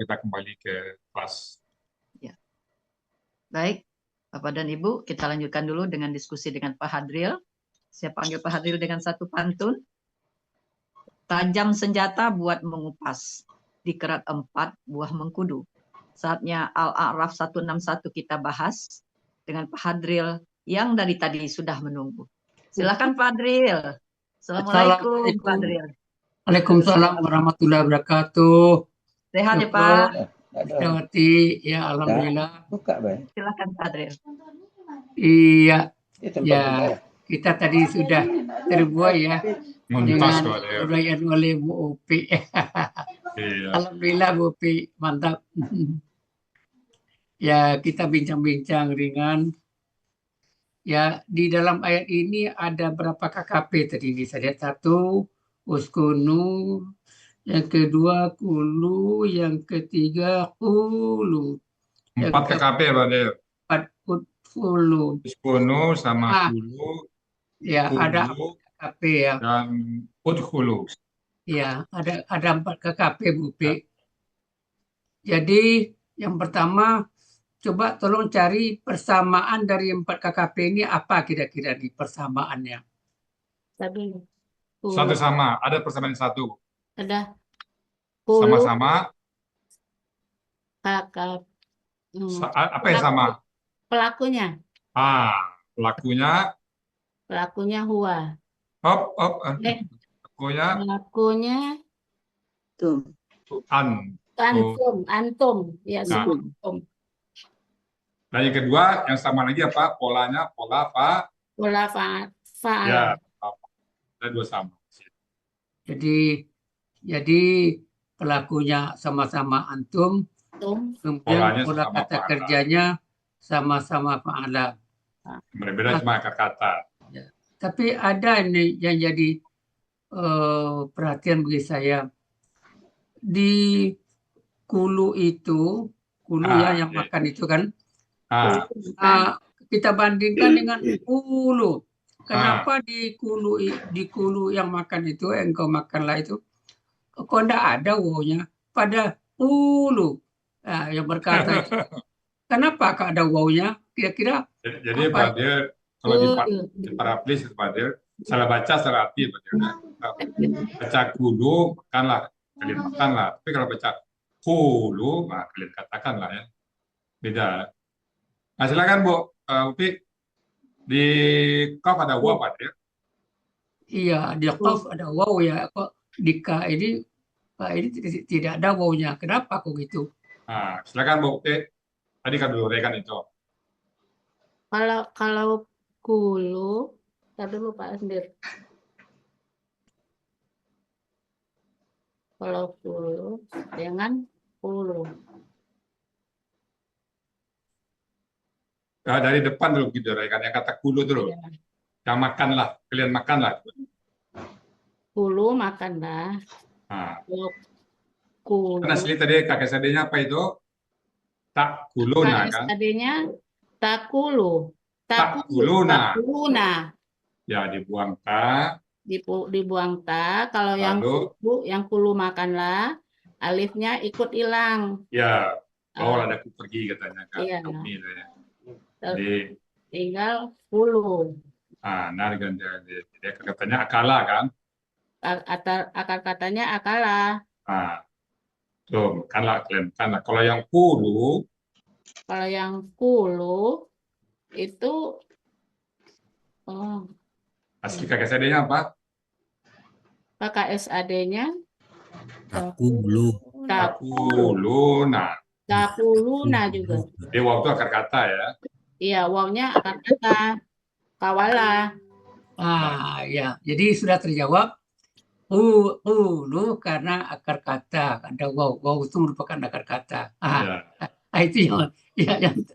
kita kembali ke kelas. Ya. Baik, Bapak dan Ibu, kita lanjutkan dulu dengan diskusi dengan Pak Hadril. Saya panggil Pak Hadril dengan satu pantun. Tajam senjata buat mengupas, dikerat 4 buah mengkudu. Saatnya Al-A'raf 161 kita bahas dengan Pak Hadril yang dari tadi sudah menunggu. Silakan Pak Hadril. Assalamualaikum Pak Hadril. Waalaikumsalam warahmatullahi wabarakatuh. Sehat ya Pak? Dawati, ya alhamdulillah. Silakan Pak Hadril. Iya, ya kita tadi sudah terbuai ya Muntas dengan uraian oleh Bu Upi. Iya. Alhamdulillah Bu Upi, mantap. Ya kita bincang-bincang ringan. Ya di dalam ayat ini ada berapa KKP tadi saya lihat? 1 uskunu, yang kedua kulu, yang ketiga kulu. 4 KKP Pak Del. 4 kulu. Uskunu sama kulu. Ya kulu, ada KKP ya. Dan udkhulu. Ya ada 4 KKP Bu Pi. Jadi yang pertama coba tolong cari persamaan dari 4 KKP ini apa kira-kira di persamaannya? Satu sama, ada persamaan 1. Ada Sama-sama. kakak. Apa yang sama? Pelakunya. Pelakunya Huwa. Pelakunya Antum. Ya, antum. Dan yang kedua, yang sama lagi apa? Polanya, pola fa'al. Ya, ada 2 sama. Jadi pelakunya sama-sama antum, kemudian pola kata kerjanya sama-sama fa'ala. Berbeda cuma akar kata. Ya. Tapi ada ini yang jadi perhatian bagi saya. Di kulu itu, yang makan itu kan, kita bandingkan dengan kulu. Kenapa di kulu yang makan itu, engkau makanlah itu, kok enggak ada wawunya pada kulu. Nah, yang berkata itu, kenapa kok ada wawunya? Kira-kira jadi Pak Del, kalau di paraplis Pak Del, salah baca salah arti Pak Del. Baca kulu makanlah, kalian makanlah. Tapi kalau baca kulu, kalian katakanlah ya. Beda. Nah, silakan Bu Upi. Di Qaf ada waw Pak Del. Iya, di Qaf ada waw ya. Kok di Ka ini tidak ada wawnya. Kenapa kok gitu? Nah, silakan Bu Upi. Tadi kan dulu rekan itu. Kalau kulu, tadi dulu Pak Andir. Kalau kulu, jangan kulu. Dari depan dulu gitu rekan, yang kata kulu dulu. Ya. Yang makanlah, kalian makanlah. Kulu makanlah. Kulu. Karena asli tadi kakek sadenya apa itu? Tak kuluna kan? Tadinya takulu. Takuluna. Ya, dibuang ta. Dibuang ta. Kalau yang kulu makanlah, alifnya ikut hilang. Ya, ada aku pergi katanya kan. Iya. Jadi tinggal kulu. Nah, dia katanya akala kan? Akar katanya akala. Tuh, makanlah kalian makanlah. Kalau yang kulu itu asli kakek sadenya apa? Kakak SAD-nya Takuluna juga. Di waw itu akar kata ya? Iya, wawnya akar kata. Kawala. Ya. Jadi sudah terjawab. Karena akar kata ada waw. Waw itu merupakan akar kata. Itu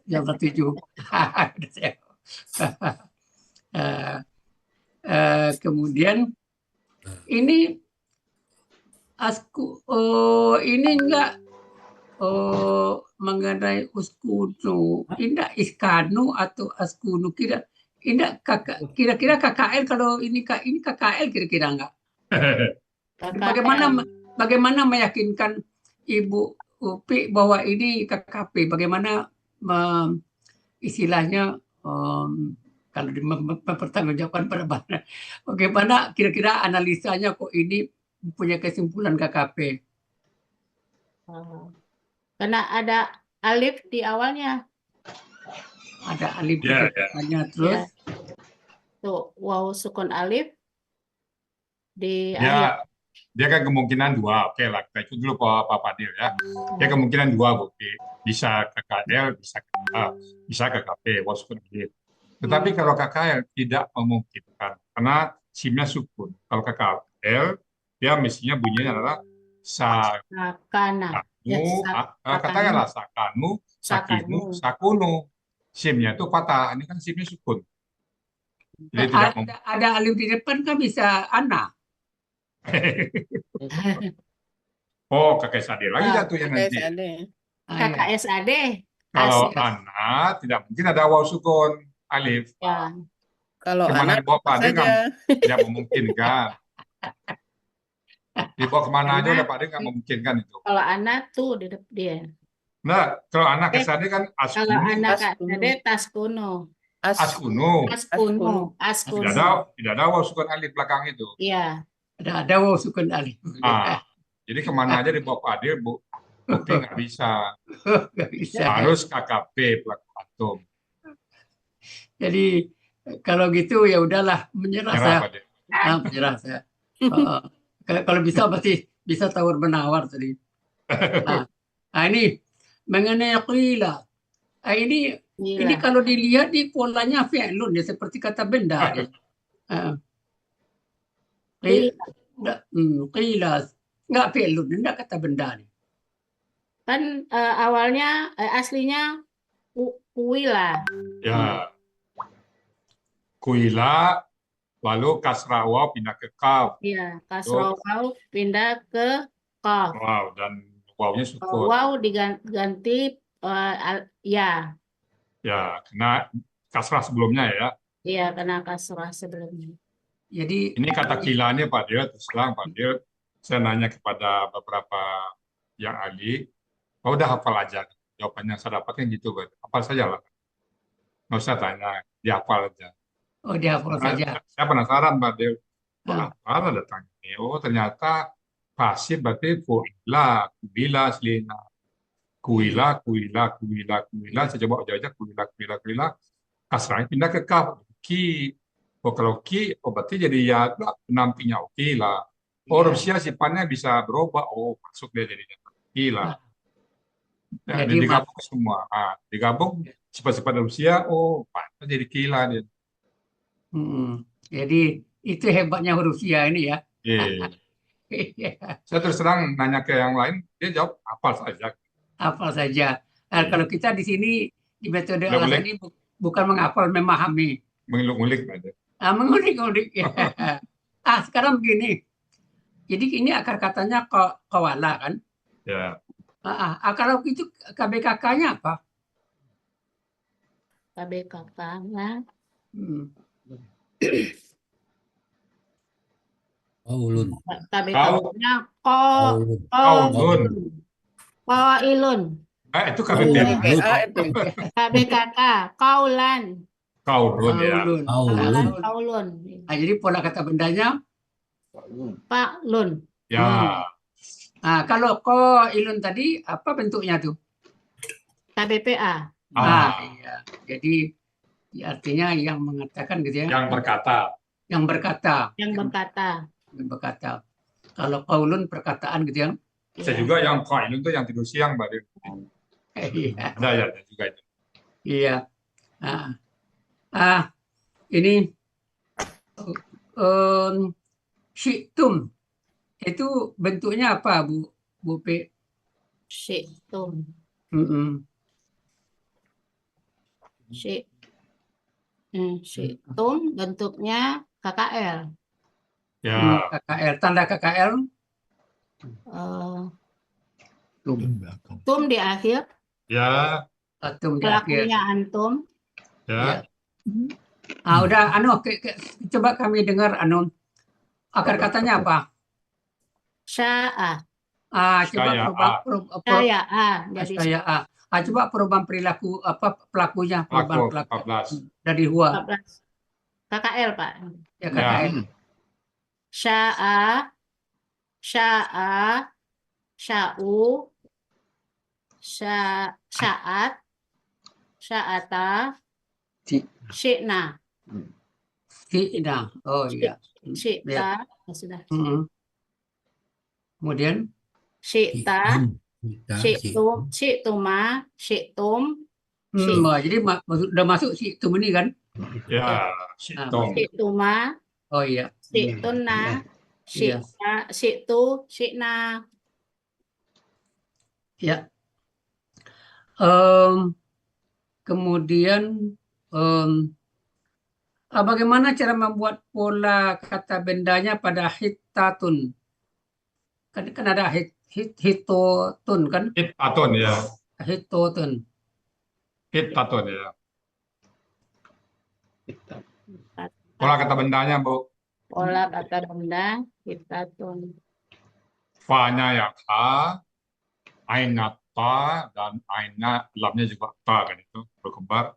yang tertuju. Kemudian ini ini enggak mengenai uskunu, indah iskanu atau askunu kira-kira KKL. Kalau ini KKL kira-kira enggak? Bagaimana meyakinkan Ibu Upi bawa ini KKP, bagaimana istilahnya kalau mempertanggungjawabkan pada mana, bagaimana kira-kira analisanya kok ini punya kesimpulan KKP? Karena ada alif di awalnya. Ada alif di Ya, ya. depannya, terus Tuh, waw sukun alif di akhir. Dia kan kemungkinan dua. Oke lah, kita itu dulu Pak Fadil ya. Dia kemungkinan dua, Bu. Bisa KKL, bisa KKP, wasukun alif. Tetapi kalau KKL tidak memungkinkan karena SIM-nya sukun. Kalau KKL dia mestinya bunyinya adalah Sakana. Ya, katakanlah sakanu, sakinu, sakunu. SIM-nya itu patah. Ini kan SIM-nya sukun. Jadi tidak ada alif di depan kan bisa ana. Oh, kakek Sade lagi jatuhnya nanti. KKSAD. Kalau anak tidak mungkin ada waw sukun alif. Ya. Kalau Kemana anak dibawa Pak Ade saja. tidak memungkinkan. Dibawa kemana aja udah Pak Ade nggak memungkinkan itu. Kalau anak tuh di dia. Nah, kalau anak ke Sade kan Kalau askunu, anak Askunu. ada tas kuno. askunu. Tidak ada waw sukun alif belakang itu. Iya. Ada waw sukun alif. Jadi kemana aja dibawa Pak Ade, Bu. Bukti nggak bisa. Nggak bisa. Harus KKP pelaku antum. Jadi kalau gitu ya udahlah, menyerah Nyerah, saya. Pak Ade. Menyerah saya. Kalau bisa pasti bisa tawar menawar tadi. Ini mengenai qila. Ini kalau dilihat di polanya fi'lun ya, seperti kata benda. Qila nggak fi'lun, enggak kata benda nih. Kan awalnya aslinya kuila. Ya. Kuila, lalu kasrah waw pindah ke kaf. Iya, kasroh waw pindah ke qaf. Wow, dan wawnya sukun. Waw diganti ya. Ya, kena kasrah sebelumnya ya. Iya, kena kasrah sebelumnya. Jadi Ini kata kilanya Pak Dio, terus terang Pak Dio, saya nanya kepada beberapa yang ahli, udah hafal aja. Jawabannya saya dapatkan gitu, Pak. Hafal saja lah. Nggak usah tanya, dihafal aja. oh dihafal saja. Saya penasaran Pak Dio, apa datang ini? Oh ternyata pasif berarti kuila, kubila aslinya. Kuila, saya coba aja kuila, kasrahnya pindah ke kaf, ki. Oh kalau ki, berarti jadi ya pendampingnya kila. Oh Rusia sifatnya bisa berubah, masuk dia jadinya kila. Jadi digabung semua, digabung sifat-sifat Rusia, pantas jadi kila dia. Jadi itu hebatnya Rusia ini ya. Saya terus terang nanya ke yang lain, dia jawab hafal saja. Hafal saja. Kalau kita di sini di metode alasan ini bukan menghafal, memahami. Mengulik aja. Mengulik-ulik. Sekarang begini. Jadi ini akar katanya kawala kan? Ya. Kalau itu KBKK-nya apa? KBKK-nya Qaulun. KBKK-nya qailun. Itu KBKK. KBKK kaulan. Qaulun ya. Qaulun. Jadi pola kata bendanya Fa'lun. Ya. Kalau qailun tadi apa bentuknya tuh? KBPA. Iya. Jadi artinya yang mengatakan gitu ya. Yang berkata. Kalau qaulun perkataan gitu ya. Bisa juga yang qailun itu yang tidur siang, Mbak. Iya. Ada juga itu. Iya. Ini syi'tum itu bentuknya apa, Bu P? Syi'tum. Syi'tum bentuknya KKL. Ya. KKL, tanda KKL. Tum di akhir. Ya. Tum di akhir. Pelakunya antum. Ya. Udah, coba kami dengar akar katanya apa? Sya'a. Coba Saya Saya jadi saya coba perubahan perilaku pelakunya, perubahan pelaku pelaku 14. dari Hua 14. KKL, Pak. ya Ya. KKL. Sya'a, sya'a, sya'u, sya'at, sya'ata, syi'na. Tidak. Oh iya. Ya. Syi'ta, sudah. Kemudian Syi'ta, syi'tum, syi'tuma, syi'tum, jadi udah masuk si itu ini kan? Ya, Situng. syi'tuma, Oh iya. syi'tunna, Iya. syi'ta, syi'tu, syi'na. Ya. Kemudian bagaimana cara membuat pola kata bendanya pada hittatun? Kan ada hitotun kan? Hittatun ya. Hitotun. Hittatun ya. Pola kata bendanya, Bu. Pola kata benda, hittatun. Fa-nya ya ha, ain-nya ta, dan ain-nya lamnya juga ta kan itu berkembar.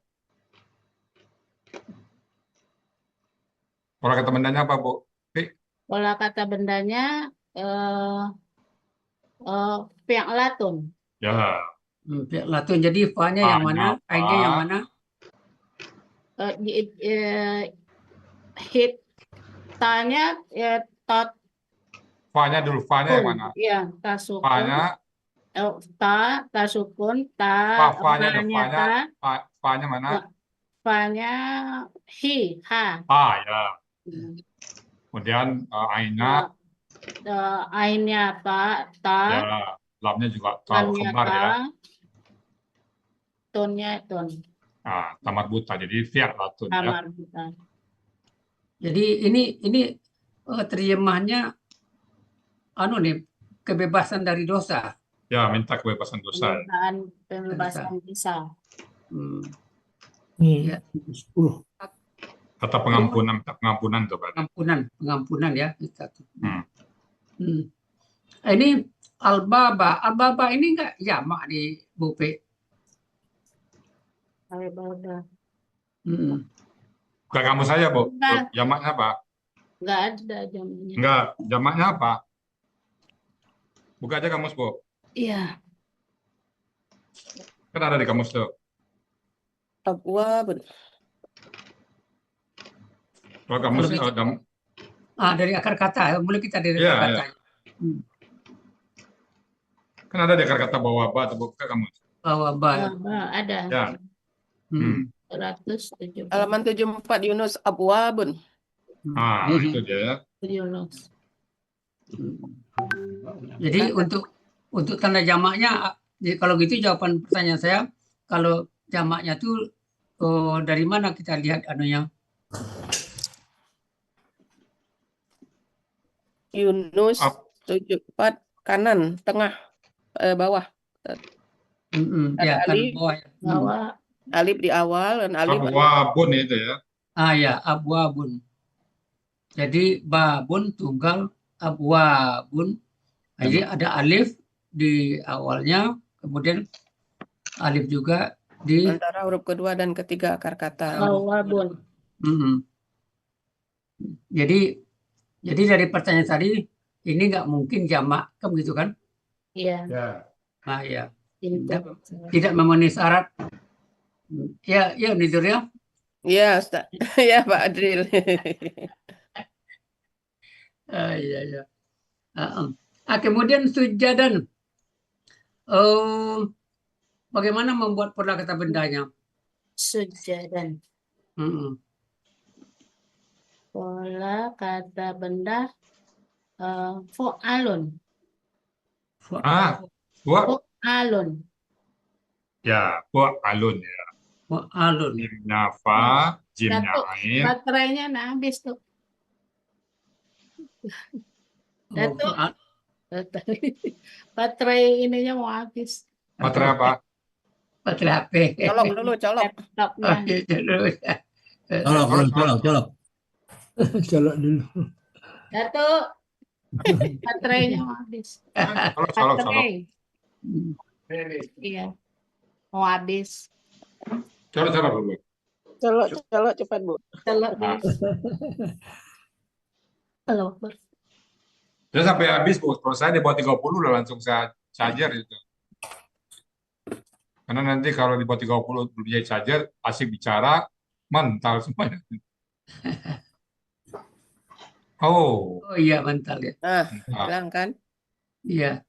Pola kata bendanya apa, Bu? Pola kata bendanya fi'latun. Ya. Latun. Jadi fa-nya yang mana? Fa-nya Ainnya yang mana? Hittanya tot. Fa-nya dulu, fa-nya yang mana? Ya, tasukun. Fa-nya, Tasukun, ta, fa-nya ada ma-nya fa-nya, ta, fa-nya mana? fa-nya ha. Ah ya. Kemudian ain-nya Ainnya ta, ya, lamnya juga ta lamnya berkembar ya. ta, tonnya ton. Nah, tamat buta jadi fi'latun ya. Kamar buta. Jadi ini terjemahannya kebebasan dari dosa. Ya, minta kebebasan dosa. Pembebasan dosa. Ya. Kata pengampunan, minta pengampunan tuh Pak. Pengampunan ya. Ini al-baba. Al-baba ini enggak jamak di Bupe. Bukan kamu saya, Bu. Enggak. Jamaknya apa? Enggak ada jamnya. Enggak, jamaknya apa? Buka aja kamus, Bu. Iya. Kan ada di kamus tuh. Abwab. Kalau kamus Dari akar kata. Mulai kita dari Iya, akar kata. iya. Kan ada di akar kata bawah ba atau buka kamus. Bawah Ada. Ya. 170. Halaman 74 Yunus abwabun. Ah, itu dia ya. Yunus. Jadi untuk tanda jamaknya, kalau gitu jawaban pertanyaan saya, kalau jamaknya tuh dari mana kita lihat anunya? Yunus 74 kanan, tengah, bawah. Ya, kan alif. bawah. Bahwa Alif di awal dan alif. Abwabun itu ya. Ya, abwabun. Jadi babun tunggal, abwabun. Jadi ada alif di awalnya, kemudian alif juga di Antara huruf kedua dan ketiga akar kata. Bawabun. Jadi dari pertanyaan tadi ini nggak mungkin jamak, kan begitu kan? Iya. Ya. Nah, ya. Tidak memenuhi syarat. Ya, Nidur ya. Iya, Ustaz. Ya, Pak Adril. Iya. Kemudian sujadan. Bagaimana membuat pola kata bendanya? Sujadan. Pola kata benda fo'alun. Fo'alun. Ya, alun ya. Alun. Jimnya fa, jimnya ain. Baterainya habis tuh. Datuk. Baterai ininya mau habis. Baterai apa? Baterai HP. Colok dulu, colok. Colok. Colok dulu. Datuk. Baterainya mau habis. Colok. Baterai. Iya, mau habis. Colok dulu. Colok cepat, Bu. Kalau Nah, kalau terus sampai habis, Bu. Kalau saya di bawah 30 udah langsung saya charger itu. Karena nanti kalau di bawah 30 belum jadi charger, asik bicara, mental semuanya. Oh, Oh iya, mental ya. Nah, nah. hilang kan? Iya,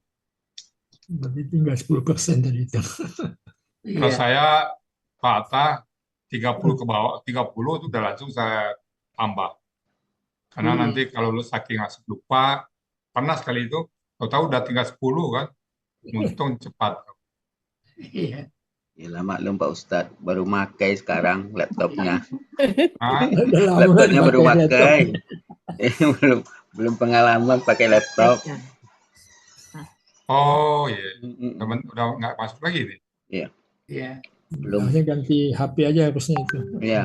Berarti tinggal 10% tadi itu. Kalau iya. saya Pak Atta 30 ke bawah, 30 itu udah langsung saya tambah. Karena nanti kalau lu saking asik lupa, pernah sekali itu, tahu-tahu udah tinggal 10 kan, untung cepat. Iya. Yalah maklum Pak Ustadz, baru makai sekarang laptopnya. Nah, Udah lama Laptopnya baru pakai laptop. makai. belum pengalaman pakai laptop. oh iya, Mm-mm. udah nggak masuk lagi nih. Iya. Belum. Harusnya ganti HP aja harusnya itu. Ya,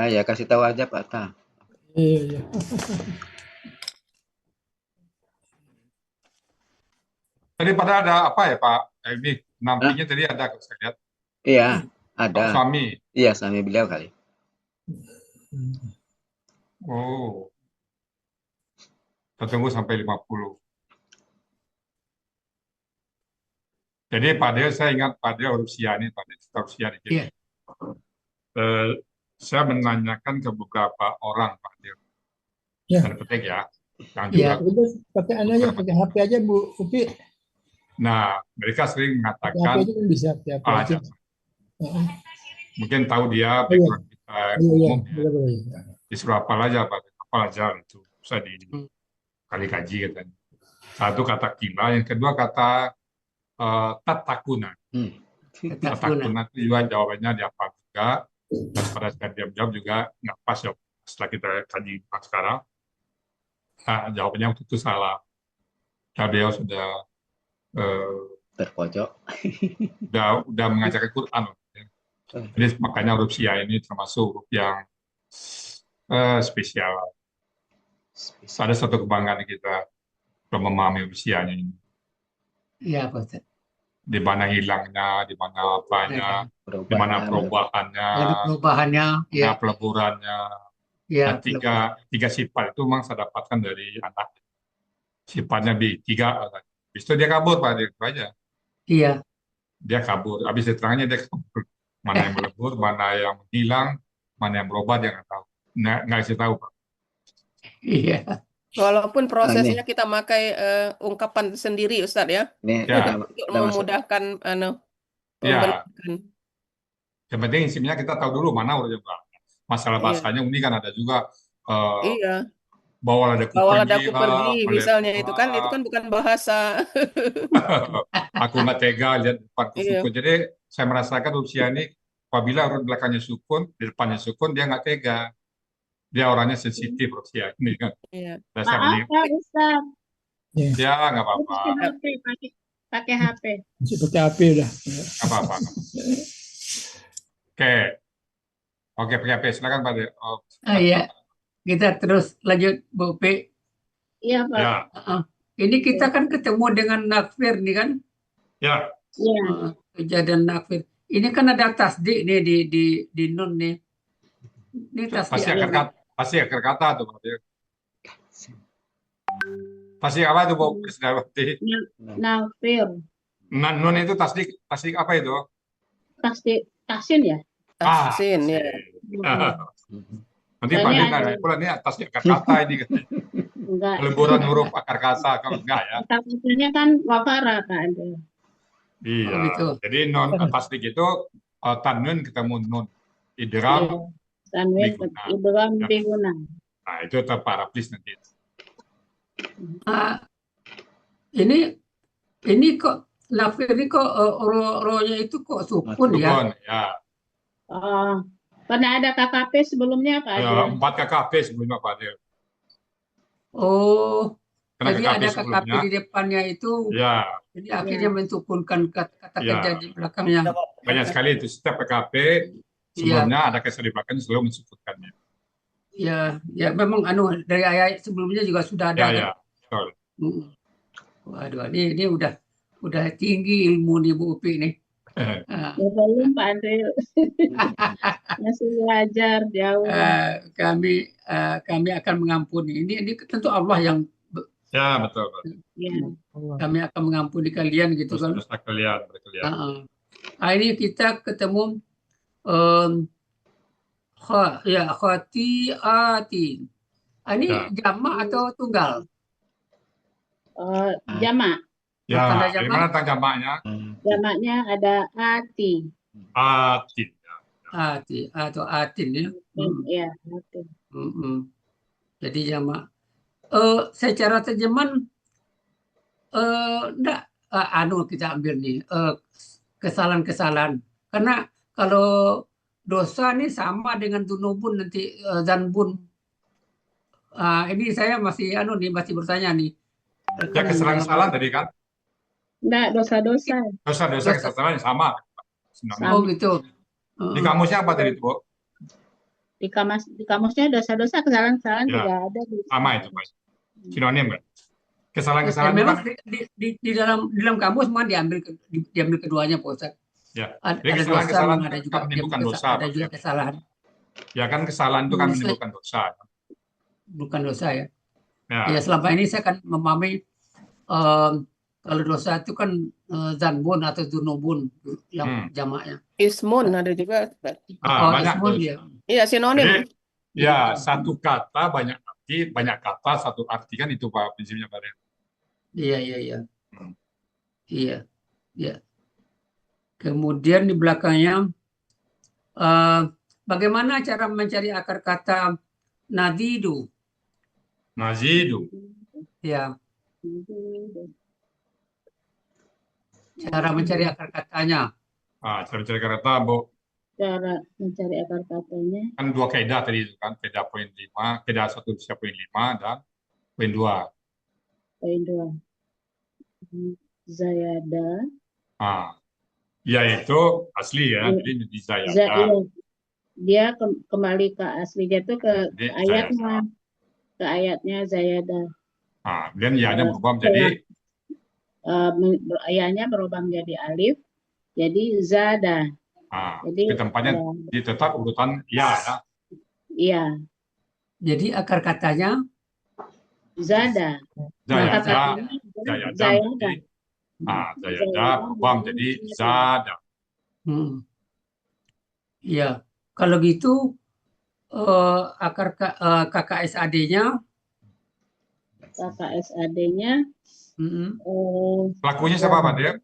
ya kasih tahu aja Pak Atta. Iya. Tadi pada ada apa ya Pak Elmi? Nampingnya tadi ada, saya lihat. Iya, Pak ada. suami. Iya, suami beliau kali. Oh, kita tunggu sampai 50. Jadi Pak Del, saya ingat Pak Del Rusia nih, Pak Del Rusia dikit. Iya. Saya menanyakan ke beberapa orang Pak Del, Ya. dan petik ya, yang Iya. juga. Udah pakai aja, pakai HP aja Bu Upi. Nah, mereka sering HP mengatakan aja kan bisa pakai HP aja. aja. Mungkin tahu dia Iya. background kita Iya, umum ya. boleh. Disuruh hafal aja, Pak. Hafal aja itu. Bisa dikali kaji katanya. Satu kata kila, yang kedua kata tatakuna. Tatakuna itu juga jawabannya dihafal juga. Dan pada saat dia jawab juga nggak pas ya. Setelah kita kaji sekarang, jawabannya waktu itu salah. Karena beliau sudah Terpojok. udah mengajarkan Quran. Jadi makanya huruf Sia ini termasuk huruf yang spesial. Ada satu kebanggaan kita kalau memahami huruf Sia-nya ini. Iya, Pak Ustadz. Di mana hilangnya, di mana apanya, di mana perubahannya, Ada perubahannya, ya. nah, peleburannya. Ya, Nah, tiga sifat itu memang saya dapatkan dari anak. Sifatnya tiga. Habis itu dia kabur, Pak. Dia itu aja. Iya. Dia kabur. Habis diterangnya dia kabur. Mana yang melebur, mana yang menghilang, mana yang berubah, dia nggak tahu. Nggak bisa tahu, Pak. Iya. Walaupun prosesnya kita pakai ungkapan sendiri, Ustadz ya, Nih, Ya. untuk udah masuk. memudahkan Ya. membenarkan. Yang penting insinya kita tahu dulu mana huruf yang berapa. Masalah Iya. bahasanya ini kan ada juga Iya, bawa ladaku bawa pergi ladaku pergi, lah, misalnya itu kan bukan bahasa. aku nggak tega lihat depanku Iya. sukun. Jadi saya merasakan usia ini apabila huruf belakangnya sukun, di depannya sukun, dia nggak tega. Dia orangnya sensitif usia ini kan. Iya. Dan saya Maaf mending, Pak Ustaz. ya nggak apa-apa, Pakai HP. Masih pakai HP udah. nggak apa-apa. Oke, PKP silakan Pak. Iya. Kita terus lanjut, Bu P. Iya Pak. Ya, Ini kita kan ketemu dengan Nakfir nih kan. ya. Iya. Kejadian Nakfir. Ini kan ada tasdik nih di nun nih. Ini tasdik Pasti akar kata tuh Pak. Pasti apa itu Bu? Krisdawati? Nafir. Nun itu tasdik apa itu? Taksin ya? Tahsin, ya. Nanti Pak Dina pula ini atasnya akar kata ini kan. Enggak. Peleburan huruf akar kata kalau enggak ya. Taksinnya kan wafara Pak. Iya. gitu. Jadi non tasdik itu tanwin ketemu nun. Idgham. Tanwin Biguna. idgham Ya. biguna. Nah, itu terparaplis nanti. Ini kok Nakfir ini kok ro-nya itu kok sukun ya? Sukun, ya. Pernah ada KKP sebelumnya Pak Adil? 4 KKP sebelumnya Pak Adil. Oh, Karena jadi KKP ada KKP sebelumnya. di depannya itu. Ya, Jadi akhirnya mensukunkan kata Ya. kerja di belakangnya. banyak sekali itu. Setiap KKP sebelumnya ada kesan di belakang selalu mensukunkannya. Ya, memang dari ayat sebelumnya juga sudah ada. Ya, kan? ya. betul. Mm. Waduh, ini udah tinggi ilmu nih Bu Upi nih. Ah, Ya, belum Pak Andri, masih belajar jauh. kami akan mengampuni. Ini tentu Allah yang Ya, betul. Ya. kami akan mengampuni kalian gitu kan. Terus kalian berkelihat. Ini kita ketemu khati'atin. Ini Ya. jamak atau tunggal? Jamak. Ya, Tanda dari jamak? mana tanda jamaknya? Jamaknya ada ati. Atin. Ati atau atin ya. Ya, ati. Jadi jamak. Secara terjemahan enggak kita ambil nih kesalahan-kesalahan. Karena kalau dosa nih sama dengan dunubun nanti zanbun. Ini saya masih masih bertanya nih. Ya, kesalahan-kesalahan tadi kan? Enggak, dosa-dosa. Dosa-dosa kesalahan yang sama. Sama. Oh gitu. Di kamusnya apa tadi, Bu? Di kamusnya dosa-dosa, kesalahan-kesalahan Ya. juga ada. Sama itu, Pak. Sinonim kan? Kesalahan-kesalahan itu Memang kan? di dalam kamus memang diambil keduanya, Pak Ustaz. Ya. Ada Jadi dosa, kesalahan-kesalahan ada itu juga kan menimbulkan dosa. ada Pak. juga kesalahan. Ya kan kesalahan itu kan Saya- menimbulkan dosa. Bukan dosa ya. Ya. Ya selama ini saya kan memahami kalau dosa itu kan zanbun atau dunubun yang jamaknya. Ismun ada juga. Banyak ismun dosa. ya. Iya, sinonim. Jadi, ya, satu kata banyak arti, banyak kata satu arti kan itu Pak prinsipnya Pak. Iya. Iya. Kemudian di belakangnya bagaimana cara mencari akar kata nadidu? Nazidu. Ya, cara mencari akar katanya. Cara mencari kata, Bu. Cara mencari akar katanya. Kan dua kaidah tadi itu kan, kaidah poin 5, kaidah 1 bisa poin 5 dan poin 2. Poin 2. Zayada. Yaitu asli ya, jadi di Zayada. Iya. Dia kembali ke aslinya tuh ke Jadi, ayatnya. Ke ayatnya Zayada. Kemudian ya-nya berubah menjadi Ayatnya berubah menjadi alif. Jadi zada. Jadi di tempatnya tetap urutan ya. Iya. Jadi akar katanya Zada. Zayada menjadi Zayada berubah menjadi Zada. Iya. Kalau gitu akar KKSAD-nya Pelakunya siapa Pak dia?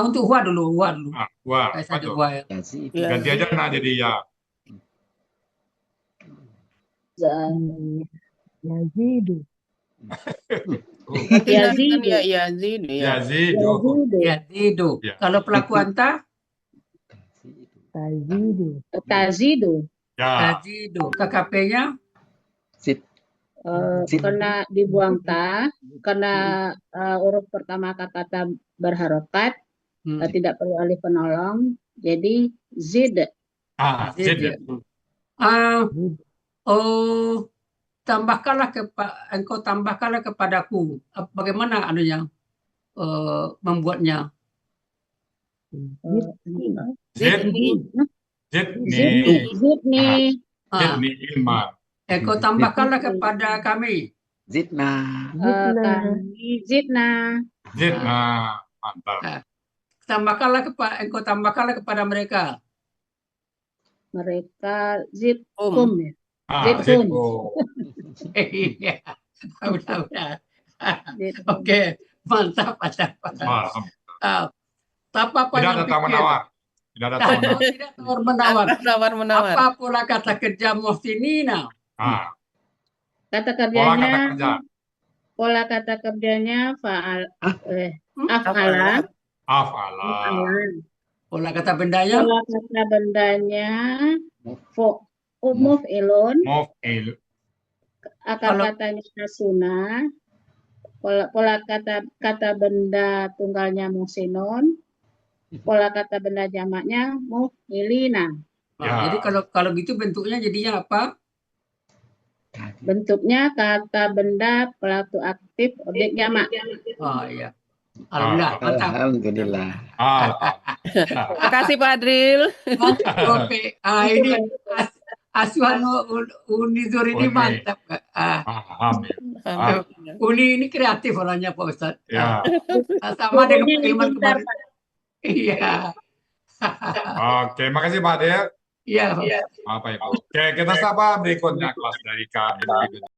untuk Hua dulu. Wah, KKSAD betul. Hua ya. Ganti aja jadi ya. Yazidu. Yazidu. Ya. Kalau pelaku anta? Tazidu. Ya. Tazidu. KKP-nya? Karena dibuang ta, karena huruf pertama kata berharokat, tidak perlu alif penolong, jadi zid. Zid. Engkau tambahkanlah kepadaku. Bagaimana membuatnya? Zidni ilman. Engkau tambahkanlah kepada kami. Zidna. Mantap. Engkau tambahkanlah kepada mereka. Mereka zidkum ya. Zidkum. Iya. Benar. Oke, mantap. Tidak ada tawar-menawar. Tidak tawar-menawar. Apa pola kata kerja muhsinina? Kata kerjanya, pola kata kerjanya af'ala. Pola kata bendanya? Pola kata bendanya muf'ilun. Akar katanya asuna. Pola kata benda tunggalnya muhsinun. Pola kata benda jamaknya muf'ilina. Jadi kalau gitu bentuknya jadinya apa? Bentuknya kata benda pelaku aktif objek jamak. Oh iya. Alhamdulillah, mantap. Alhamdulillah. Terima kasih Pak Hadril. Oke, ini asuhan Unizur ini Uni. mantap. Amin. Uni ini kreatif orangnya Pak Ustadz. Ya. Sama dengan Gurunya Pak Ilman pintar, kemarin. Pak. Iya. Oke, makasih Pak Adel. Iya. Apa Ibu? Oke, kita sapa berikutnya kelas dari KM.